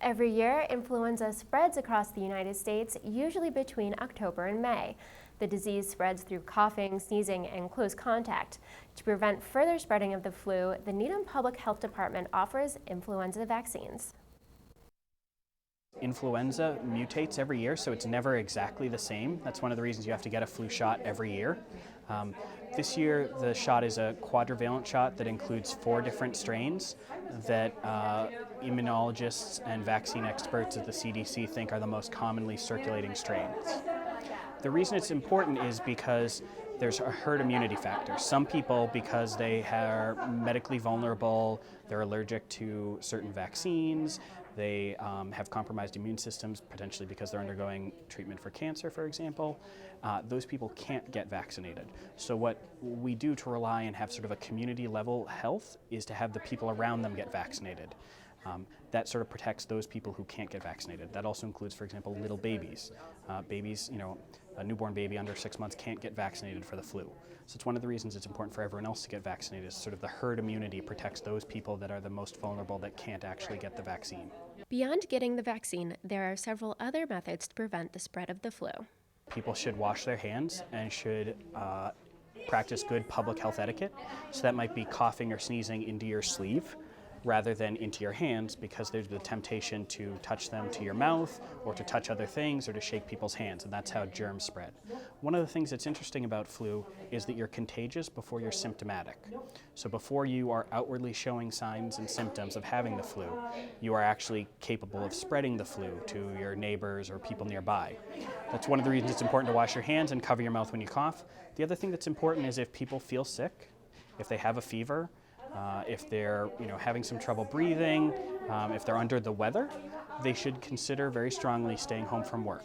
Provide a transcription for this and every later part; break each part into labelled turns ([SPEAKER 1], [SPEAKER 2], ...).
[SPEAKER 1] Every year, influenza spreads across the United States, usually between October and May. The disease spreads through coughing, sneezing, and close contact. To prevent further spreading of the flu, the Needham Public Health Department offers influenza vaccines.
[SPEAKER 2] Influenza mutates every year, so it's never exactly the same. That's one of the reasons you have to get a flu shot every year. This year, the shot is a quadrivalent shot that includes 4 different strains that immunologists and vaccine experts at the CDC think are the most commonly circulating strains. The reason it's important is because there's a herd immunity factor. Some people, because they are medically vulnerable, they're allergic to certain vaccines, they have compromised immune systems, potentially because they're undergoing treatment for cancer, for example. Those people can't get vaccinated. So what we do to rely and have sort of a community level health is to have the people around them get vaccinated. That sort of protects those people who can't get vaccinated. That also includes, for example, little babies. Babies, a newborn baby under 6 months can't get vaccinated for the flu. So it's one of the reasons it's important for everyone else to get vaccinated. Is sort of the herd immunity protects those people that are the most vulnerable that can't actually get the vaccine.
[SPEAKER 1] Beyond getting the vaccine, there are several other methods to prevent the spread of the flu.
[SPEAKER 2] People should wash their hands and should practice good public health etiquette. So that might be coughing or sneezing into your sleeve rather than into your hands, because there's the temptation to touch them to your mouth or to touch other things or to shake people's hands, and that's how germs spread. One of the things that's interesting about flu is that you're contagious before you're symptomatic. So before you are outwardly showing signs and symptoms of having the flu, you are actually capable of spreading the flu to your neighbors or people nearby. That's one of the reasons it's important to wash your hands and cover your mouth when you cough. The other thing that's important is if people feel sick, if they have a fever, if they're having some trouble breathing, if they're under the weather, they should consider very strongly staying home from work.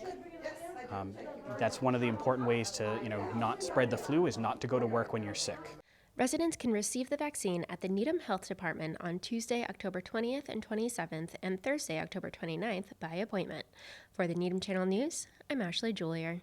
[SPEAKER 2] That's one of the important ways to not spread the flu, is not to go to work when you're sick.
[SPEAKER 1] Residents can receive the vaccine at the Needham Health Department on Tuesday, October 20th and 27th, and Thursday, October 29th by appointment. For the Needham Channel News, I'm Ashley Julier.